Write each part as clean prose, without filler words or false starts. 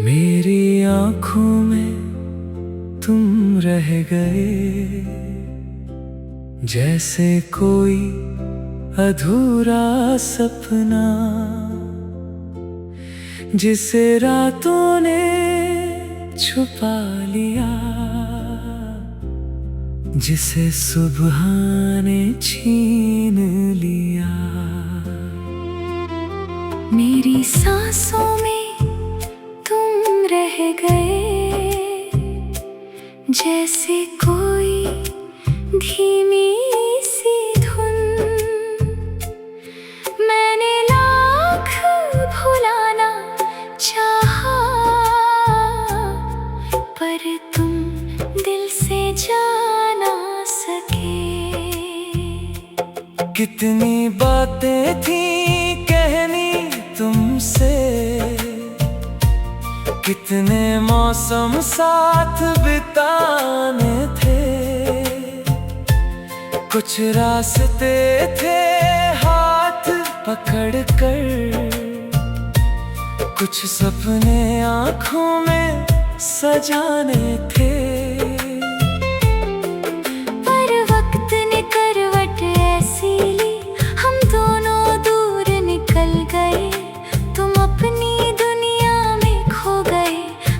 मेरी आँखों में तुम रह गए, जैसे कोई अधूरा सपना जिसे रातों ने छुपा लिया, जिसे सुबह ने छीन लिया। मेरी सांसों में तुम रह गए, जैसे कोई धीमी सी धुन। मैंने लाख भुलाना चाहा, पर तुम दिल से जा ना सके। कितनी बातें थी कहनी तुमसे, कितने मौसम साथ बिताने थे। कुछ रास्ते थे हाथ पकड़ कर, कुछ सपने आँखों में सजाने थे। पर वक्त ने करवट ऐसी ली, हम दोनों दूर निकल गए। तुम अपनी दुनिया में खो गए,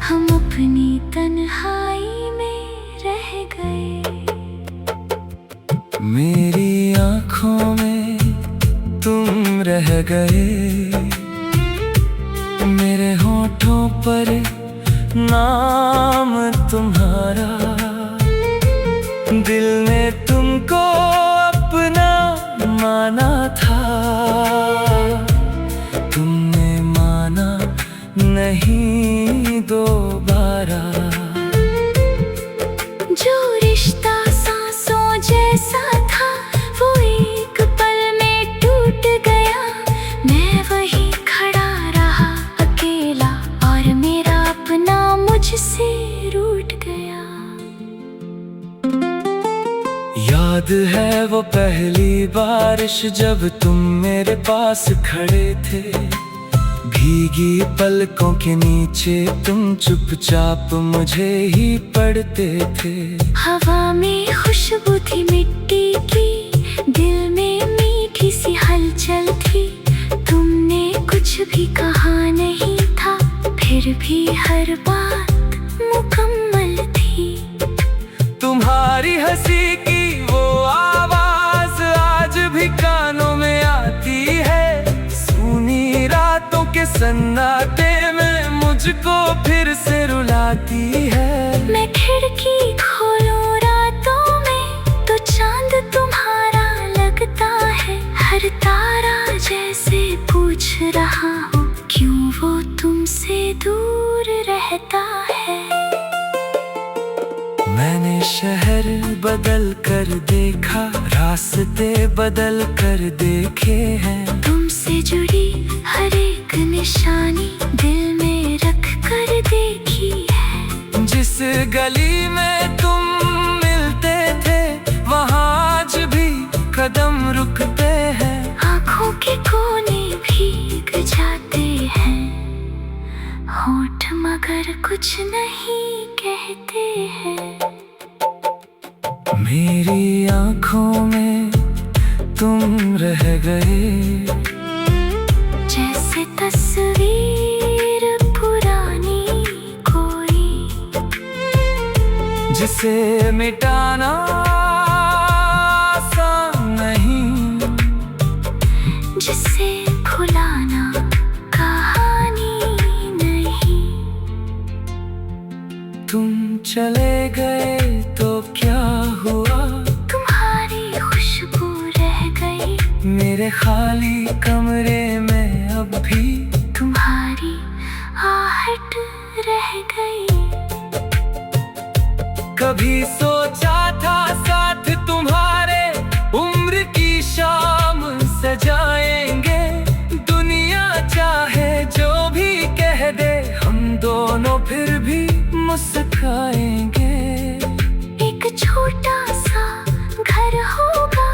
हम अपनी तन्हाई में रह गए। मेरी आँखों में तुम रह गए, मेरे होठों पर नाम तुम्हारा। दिल ने तुमको अपना माना था, तुमने माना नहीं दोबारा। जो रिश्ता सांसों जैसा था, वो एक पल में टूट गया। मैं वहीं खड़ा रहा अकेला, और मेरा अपना मुझसे रूठ गया। याद है वो पहली बारिश जब तुम मेरे पास खड़े थे। भीगी पलकों के नीचे तुम चुपचाप मुझे ही पढ़ते थे। हवा में खुशबू थी मिट्टी की, दिल में मीठी सी हलचल थी। तुमने कुछ भी कहा नहीं था, फिर भी हर बात मुकम्मल थी। तुम्हारी हंसी की वो आवाज आज भी कानों में आती है। सूनी रातों के सन्नाटे में मुझको फिर से रुलाती है। मैं खिड़की खोलूं रातों में, तो चांद तुम्हारा लगता है। हर तारा जैसे पूछ रहा हो, क्यों वो तुमसे दूर रहता है। मैंने शहर बदल कर देखा, रास्ते बदल कर देखे हैं। तुमसे जुड़ी हर एक निशानी दिल में रख कर देखी है। जिस गली में तुम मिलते थे, वहाँ आज भी कदम रुकते हैं। आँखों के कोने भीग जाते हैं, होठ मगर कुछ नहीं कहते हैं। मेरी आँखों में तुम रह गए, जैसे तस्वीर पुरानी कोई, जिसे मिटाना आसान नहीं, जिसे भुलाना कहानी नहीं। तुम चले गए तो क्या हुआ, तुम्हारी खुशबू रह गई। मेरे खाली कमरे में अब भी तुम्हारी आहट रह गई। कभी सोचा था साथ तुम्हारे उम्र की शाम सजाएंगे। दुनिया चाहे जो भी कह दे, हम दोनों फिर भी मुस्कुराएंगे। एक छोटा सा घर होगा,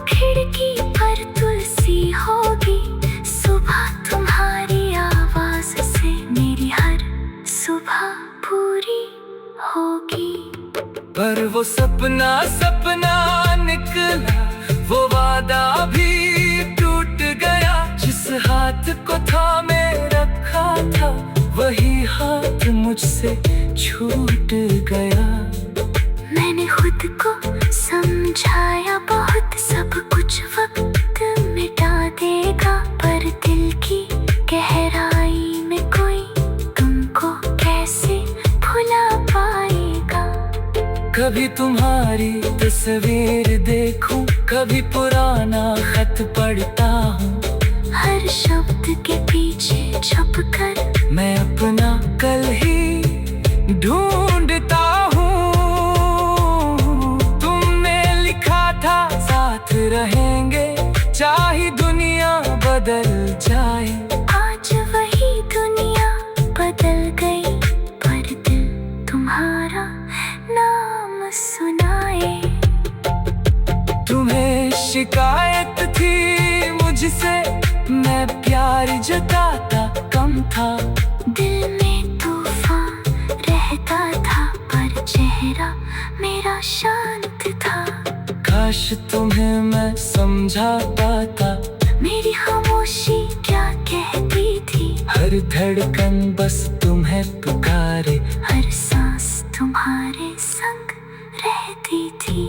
खिड़की पर तुलसी होगी। होगी। पर वो सपना सपना निकला, वो वादा भी टूट गया। जिस हाथ को थामे रखा था, वही हाथ मुझसे छूट गया। मैंने खुद को समझाया बहुत, सब कुछ वक्त मिटा देगा। पर दिल की गहराई में कोई तुमको कैसे भुला पाएगा। कभी तुम्हारी तस्वीर देखूं, कभी पुराना खत पढ़ता हूँ। हर शब्द के पीछे छुप कर मैं अपना कल ही ढूंढता हूँ। तुमने लिखा था साथ रहेंगे, चाहे दुनिया बदल जाए। आज वही दुनिया बदल गई, पर दिल तुम्हारा नाम सुनाए। तुम्हें शिकायत थी मुझसे, मैं प्यार जताता कम था। दिल में तूफान रहता था, पर चेहरा मेरा शांत था। काश तुम्हें मैं समझा पाता, मेरी खामोशी क्या कहती थी। हर धड़कन बस तुम्हें पुकारे, हर सांस तुम्हारे संग रहती थी।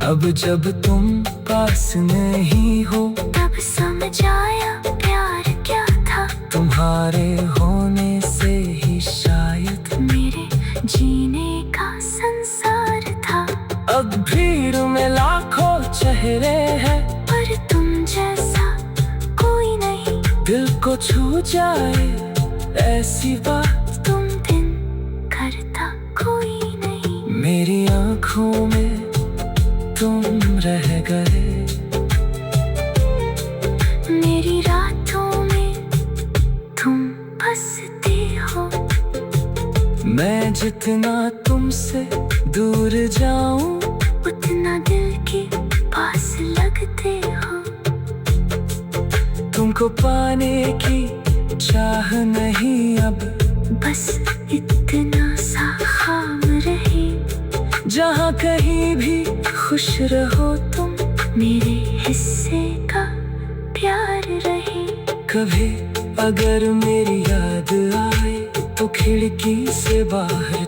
अब जब तुम पास नहीं हो, तब समझ आया प्यार क्या था। तुम्हारे होने से ही शायद मेरे जीने का संसार था। अब भीड़ में लाखों चेहरे हैं, पर तुम जैसा कोई नहीं। दिल को छू जाए ऐसी बात तुम दिन करता कोई नहीं। मेरी आँखों में तुम रह गए, मेरी रातों में तुम बसते हो। मैं जितना तुमसे दूर जाऊं, उतना दिल के पास लगते हो। तुमको पाने की चाह नहीं अब, बस इतना सा खाम रहे। जहाँ कहीं भी खुश रहो तुम, मेरे हिस्से का प्यार रहे। कभी अगर मेरी याद आए, तो खिड़की से बाहर